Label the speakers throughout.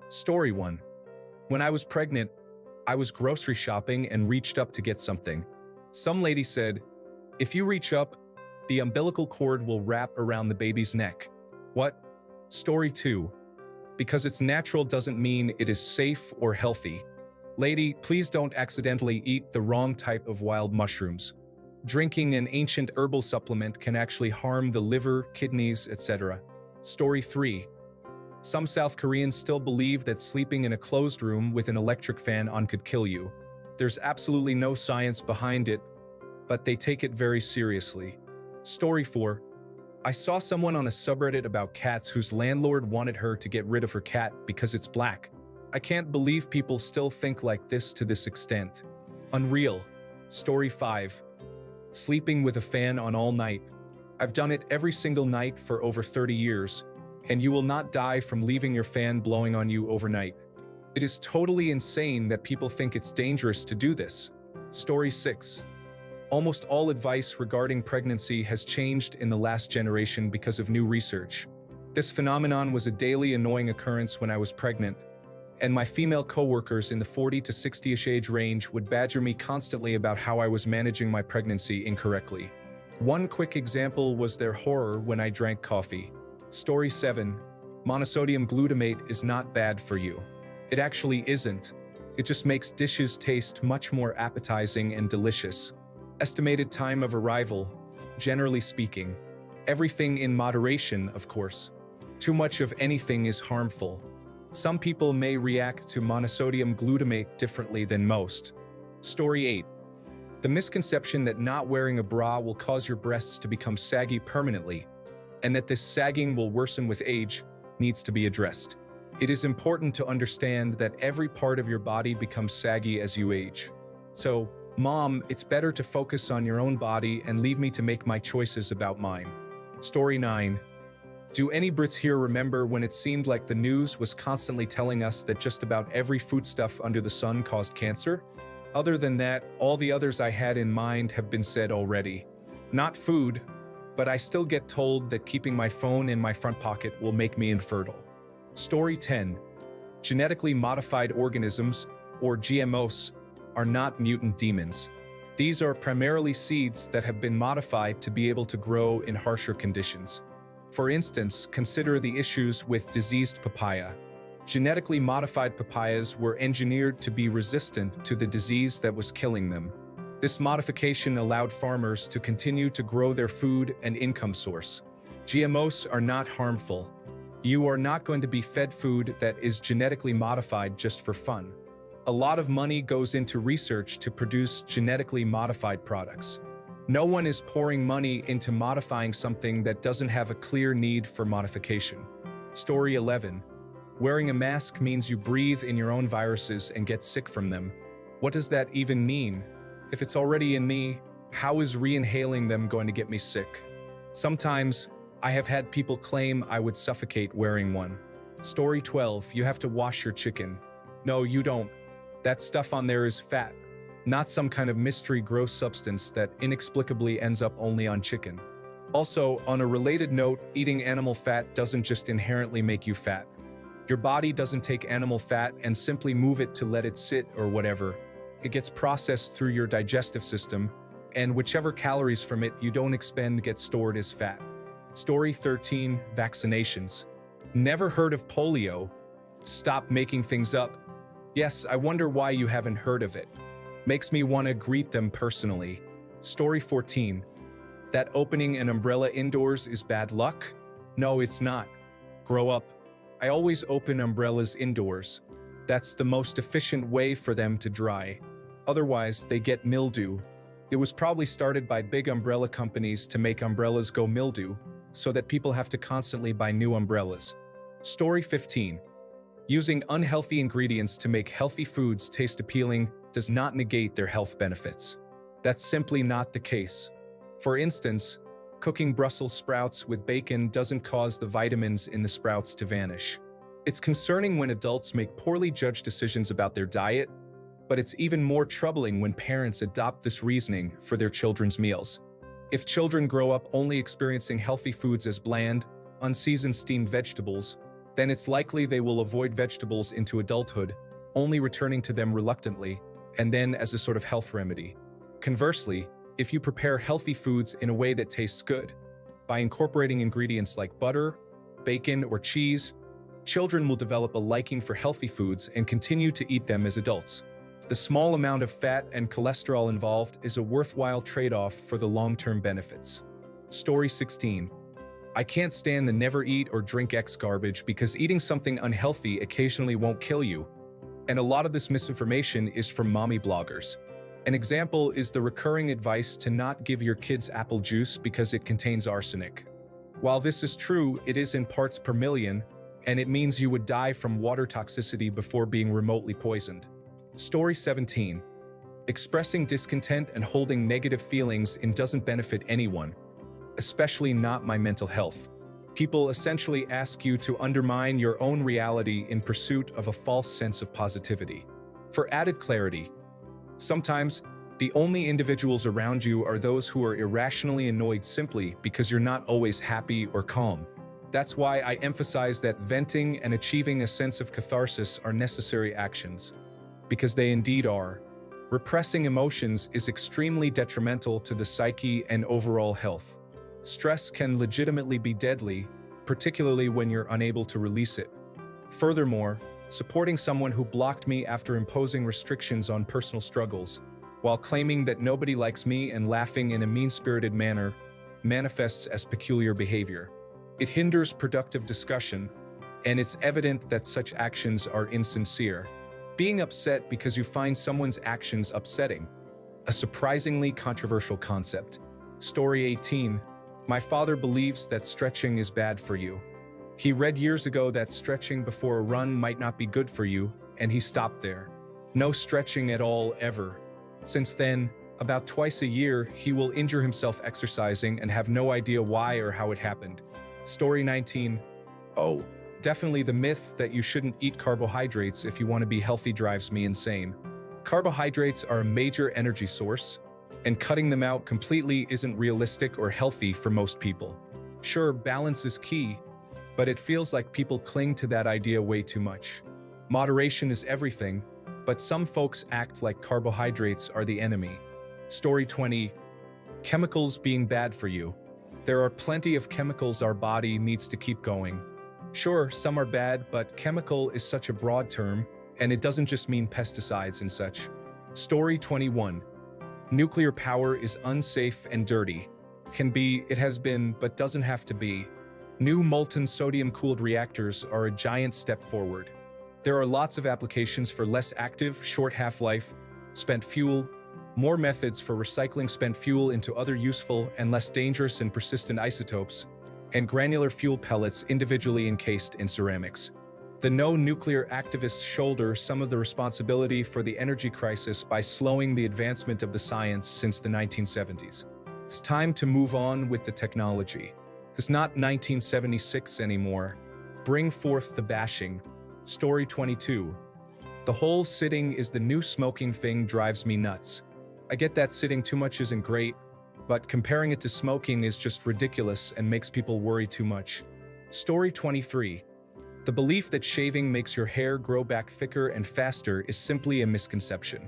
Speaker 1: Story 1. When I was pregnant, I was grocery shopping and reached up to get something. Some lady said, "If you reach up, the umbilical cord will wrap around the baby's neck." What? Story 2. Because it's natural doesn't mean it is safe or healthy. Lady, please don't accidentally eat the wrong type of wild mushrooms. Drinking an ancient herbal supplement can actually harm the liver, kidneys, etc. Story 3. Some South Koreans still believe that sleeping in a closed room with an electric fan on could kill you. There's absolutely no science behind it, but they take it very seriously. Story 4. I saw someone on a subreddit about cats whose landlord wanted her to get rid of her cat because it's black. I can't believe people still think like this to this extent. Unreal. Story 5. Sleeping with a fan on all night. I've done it every single night for over 30 years, and you will not die from leaving your fan blowing on you overnight. It is totally insane that people think it's dangerous to do this. Story 6. Almost all advice regarding pregnancy has changed in the last generation because of new research. This phenomenon was a daily annoying occurrence when I was pregnant, and my female coworkers in the 40 to 60-ish age range would badger me constantly about how I was managing my pregnancy incorrectly. One quick example was their horror when I drank coffee. Story 7. Monosodium glutamate is not bad for you. It actually isn't. It just makes dishes taste much more appetizing and delicious. Estimated time of arrival, generally speaking. Everything in moderation, of course. Too much of anything is harmful. Some people may react to monosodium glutamate differently than most. Story 8. The misconception that not wearing a bra will cause your breasts to become saggy permanently, and that this sagging will worsen with age, needs to be addressed. It is important to understand that every part of your body becomes saggy as you age. So, Mom, it's better to focus on your own body and leave me to make my choices about mine. Story 9. Do any Brits here remember when it seemed like the news was constantly telling us that just about every foodstuff under the sun caused cancer? Other than that, all the others I had in mind have been said already. Not food, but I still get told that keeping my phone in my front pocket will make me infertile. Story 10. Genetically modified organisms, or GMOs, are not mutant demons. These are primarily seeds that have been modified to be able to grow in harsher conditions. For instance, consider the issues with diseased papaya. Genetically modified papayas were engineered to be resistant to the disease that was killing them. This modification allowed farmers to continue to grow their food and income source. GMOs are not harmful. You are not going to be fed food that is genetically modified just for fun. A lot of money goes into research to produce genetically modified products. No one is pouring money into modifying something that doesn't have a clear need for modification. Story 11. Wearing a mask means you breathe in your own viruses and get sick from them. What does that even mean? If it's already in me, how is re-inhaling them going to get me sick? Sometimes, I have had people claim I would suffocate wearing one. Story 12. You have to wash your chicken. No, you don't. That stuff on there is fat, not some kind of mystery gross substance that inexplicably ends up only on chicken. Also, on a related note, eating animal fat doesn't just inherently make you fat. Your body doesn't take animal fat and simply move it to let it sit or whatever. It gets processed through your digestive system, and whichever calories from it you don't expend get stored as fat. Story 13. Vaccinations. Never heard of polio? Stop making things up. Yes, I wonder why you haven't heard of it. Makes me want to greet them personally. Story 14. That opening an umbrella indoors is bad luck? No, it's not. Grow up. I always open umbrellas indoors. That's the most efficient way for them to dry. Otherwise, they get mildew. It was probably started by big umbrella companies to make umbrellas go mildew, so that people have to constantly buy new umbrellas. Story 15. Using unhealthy ingredients to make healthy foods taste appealing does not negate their health benefits. That's simply not the case. For instance, cooking Brussels sprouts with bacon doesn't cause the vitamins in the sprouts to vanish. It's concerning when adults make poorly judged decisions about their diet, but it's even more troubling when parents adopt this reasoning for their children's meals. If children grow up only experiencing healthy foods as bland, unseasoned steamed vegetables, then it's likely they will avoid vegetables into adulthood, only returning to them reluctantly, and then as a sort of health remedy. Conversely, if you prepare healthy foods in a way that tastes good, by incorporating ingredients like butter, bacon, or cheese, children will develop a liking for healthy foods and continue to eat them as adults. The small amount of fat and cholesterol involved is a worthwhile trade-off for the long-term benefits. Story 16. I can't stand the never eat or drink X garbage because eating something unhealthy occasionally won't kill you. And a lot of this misinformation is from mommy bloggers. An example is the recurring advice to not give your kids apple juice because it contains arsenic. While this is true, it is in parts per million, and it means you would die from water toxicity before being remotely poisoned. Story 17. Expressing discontent and holding negative feelings doesn't benefit anyone, especially not my mental health. People essentially ask you to undermine your own reality in pursuit of a false sense of positivity. For added clarity, sometimes the only individuals around you are those who are irrationally annoyed simply because you're not always happy or calm. That's why I emphasize that venting and achieving a sense of catharsis are necessary actions, because they indeed are. Repressing emotions is extremely detrimental to the psyche and overall health. Stress can legitimately be deadly, particularly when you're unable to release it. Furthermore, supporting someone who blocked me after imposing restrictions on personal struggles, while claiming that nobody likes me and laughing in a mean-spirited manner, manifests as peculiar behavior. It hinders productive discussion, and it's evident that such actions are insincere. Being upset because you find someone's actions upsetting, a surprisingly controversial concept. Story 18. My father believes that stretching is bad for you. He read years ago that stretching before a run might not be good for you, and he stopped there. No stretching at all, ever. Since then, about twice a year, he will injure himself exercising and have no idea why or how it happened. Story 19. Oh, definitely the myth that you shouldn't eat carbohydrates if you want to be healthy drives me insane. Carbohydrates are a major energy source, and cutting them out completely isn't realistic or healthy for most people. Sure, balance is key, but it feels like people cling to that idea way too much. Moderation is everything, but some folks act like carbohydrates are the enemy. Story 20. Chemicals being bad for you. There are plenty of chemicals our body needs to keep going. Sure, some are bad, but chemical is such a broad term, and it doesn't just mean pesticides and such. Story 21. Nuclear power is unsafe and dirty. Can be, it has been, but doesn't have to be. New molten sodium-cooled reactors are a giant step forward. There are lots of applications for less active, short half-life, spent fuel, more methods for recycling spent fuel into other useful and less dangerous and persistent isotopes, and granular fuel pellets individually encased in ceramics. The no-nuclear activists shoulder some of the responsibility for the energy crisis by slowing the advancement of the science since the 1970s. It's time to move on with the technology. It's not 1976 anymore. Bring forth the bashing. Story 22. The whole sitting is the new smoking thing drives me nuts. I get that sitting too much isn't great, but comparing it to smoking is just ridiculous and makes people worry too much. Story 23. The belief that shaving makes your hair grow back thicker and faster is simply a misconception.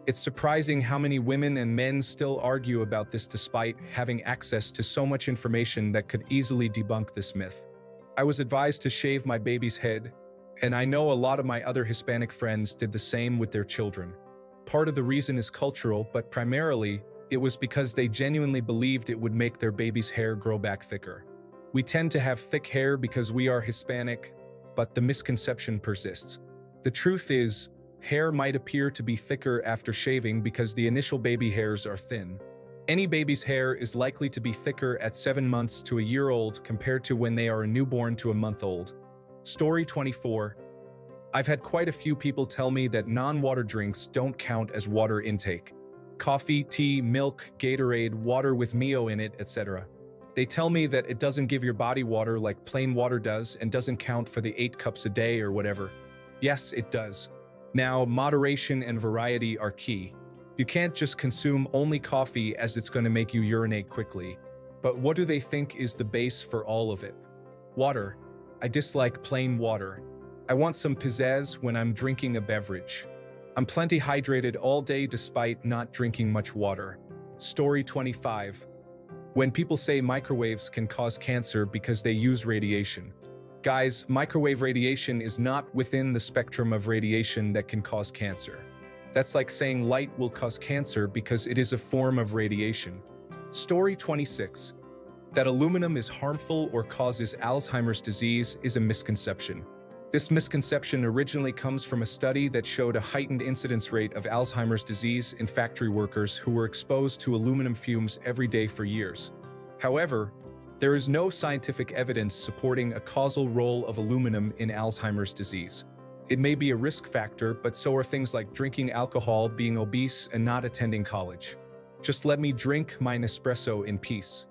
Speaker 1: It's surprising how many women and men still argue about this despite having access to so much information that could easily debunk this myth. I was advised to shave my baby's head, and I know a lot of my other Hispanic friends did the same with their children. Part of the reason is cultural, but primarily, it was because they genuinely believed it would make their baby's hair grow back thicker. We tend to have thick hair because we are Hispanic, but the misconception persists. The truth is, hair might appear to be thicker after shaving because the initial baby hairs are thin. Any baby's hair is likely to be thicker at 7 months to a year old compared to when they are a newborn to a month old. Story 24. I've had quite a few people tell me that non-water drinks don't count as water intake. Coffee, tea, milk, Gatorade, water with Mio in it, etc. They tell me that it doesn't give your body water like plain water does and doesn't count for the 8 cups a day or whatever. Yes, it does. Now, moderation and variety are key. You can't just consume only coffee as it's going to make you urinate quickly. But what do they think is the base for all of it? Water. I dislike plain water. I want some pizzazz when I'm drinking a beverage. I'm plenty hydrated all day despite not drinking much water. Story 25. When people say microwaves can cause cancer because they use radiation. Guys, microwave radiation is not within the spectrum of radiation that can cause cancer. That's like saying light will cause cancer because it is a form of radiation. Story 26. That aluminum is harmful or causes Alzheimer's disease is a misconception. This misconception originally comes from a study that showed a heightened incidence rate of Alzheimer's disease in factory workers who were exposed to aluminum fumes every day for years. However, there is no scientific evidence supporting a causal role of aluminum in Alzheimer's disease. It may be a risk factor, but so are things like drinking alcohol, being obese, and not attending college. Just let me drink my Nespresso in peace.